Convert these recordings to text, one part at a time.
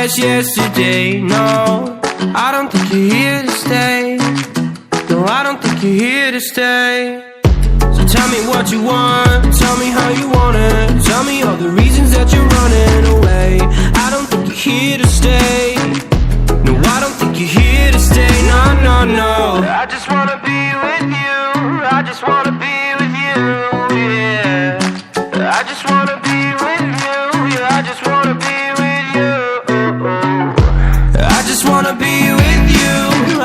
fast yesterday. No, I don't think you're here to stay. No, I don't think you're here to stay. So tell me what you want, tell me how you want it. Tell me all the reasons that you're running away. I don't think you're here to stay. No, I don't think you're here to stay. No, no, no. I just wanna be with you. I just wanna be with you, yeah. I just wanna be with you. Yeah, I just wanna be with you. I just wanna be with you.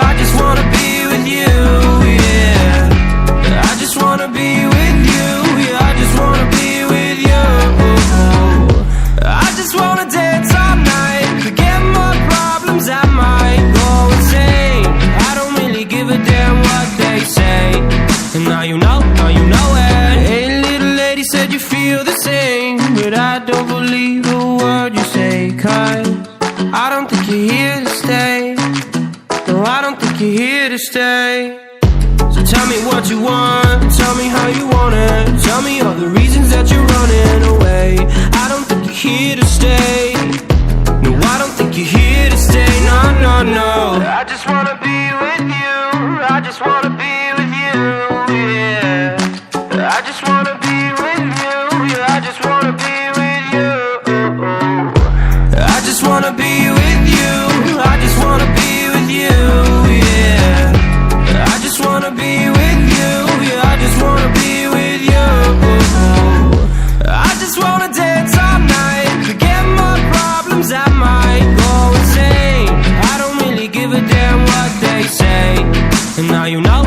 I just wanna be with you, yeah. I just wanna be with you. Yeah, I just wanna be with you. I just wanna dance all night, forget my problems, I might go insane. I don't really give a damn what they say. And now you know it. Hey, little lady said you feel the same, but I don't believe a word you say, 'cause I don't think you're here to stay. No, I don't think you're here to stay. So tell me what you want, tell me how you want it. Tell me all the reasons that you're running away. I don't think you're here to stay. No, I don't think you're here to stay. No, no, no. I just wanna be with you. I just wanna be with you, yeah. I just wanna be with you. Yeah, I just wanna be with you. I just wanna be with you. I just wanna be with you, yeah. I just wanna be with you. Yeah, I just wanna be with you. I just wanna dance all night, forget my problems, I might go insane. I don't really give a damn what they say. And now you know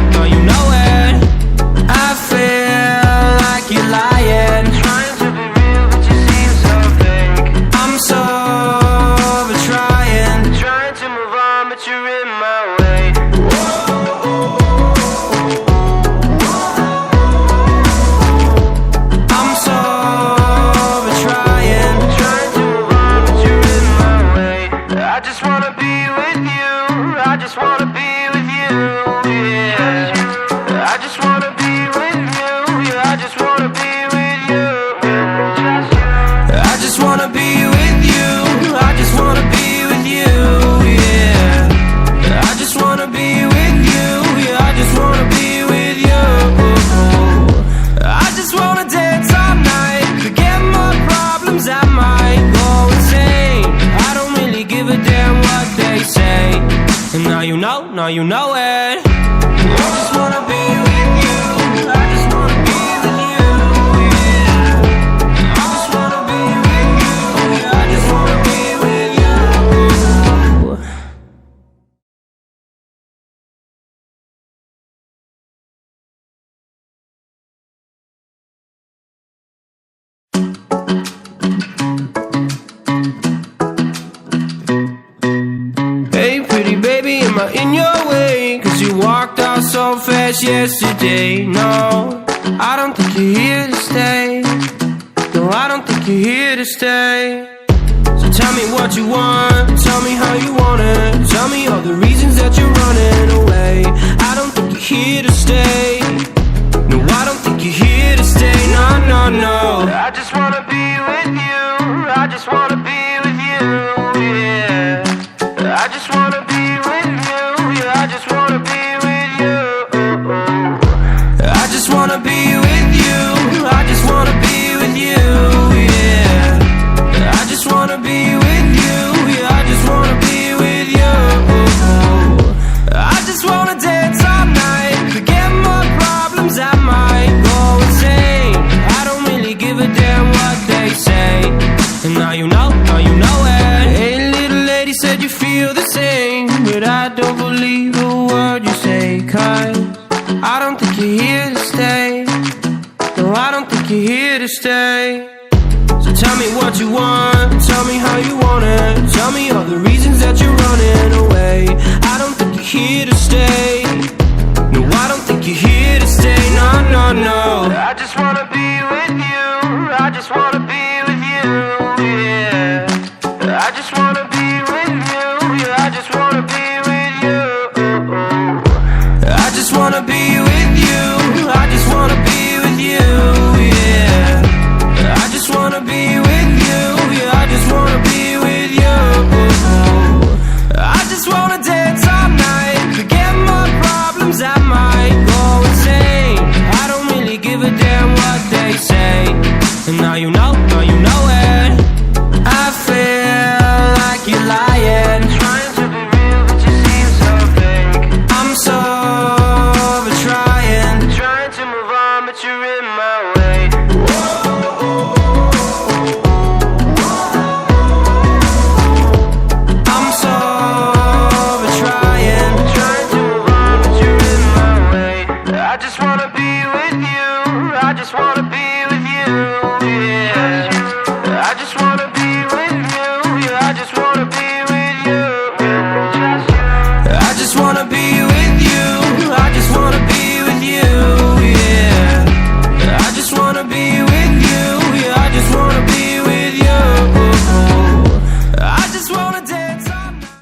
it. I feel like you're lying, trying to be real, but you seem so fake. I'm so over trying to move on, but you're in my way. I'm so over trying to move on, but you're in my way. I just wanna be with you. I just wanna be with you, yeah. I just wanna be with you. Yeah, I just wanna be with you. I just wanna be with you. I just wanna be with you, yeah. I just wanna be with you. Yeah, I just wanna be with you. I just wanna dance all night, forget my problems, I might go insane. I don't really give a damn what they say. And now you know it. I just wanna be with you. I just wanna be with you, yeah. I just wanna be with you. Yeah, I just wanna be with you. Hey, pretty baby, am I in your way? 'Cause you walked out so fast yesterday. No, I don't think you're here to stay. No, I don't think you're here to stay. So tell me what you want, tell me how you want it. Tell me all the reasons that you're running away. I don't think you're here to stay. No, I don't think you're here to stay. No, no, no. I just wanna be with you. I just wanna be with you, yeah. I just wanna be with you. Yeah, I just wanna be with you. I just wanna be with you. I just wanna be with you, yeah. I just wanna be with you. Yeah, I just wanna be with you. I just wanna dance all night, forget my problems, I might go insane. I don't really give a damn what they say. And now you know it. Hey, little lady said you feel the same, but I don't believe a word you say, 'cause I don't think you're here to stay. No, I don't think you're here to stay. So tell me what you want, tell me how you want it. Tell me all the reasons that you're running away. I don't think you're here to stay. No, I don't think you're here to stay. No, no, no. I just wanna be with you. I just wanna be with you, yeah. I just wanna be with you. Yeah, I just wanna be with you. I just wanna be with you. I just wanna be with you, yeah. I just wanna be with you. Yeah, I just wanna be with you. just wanna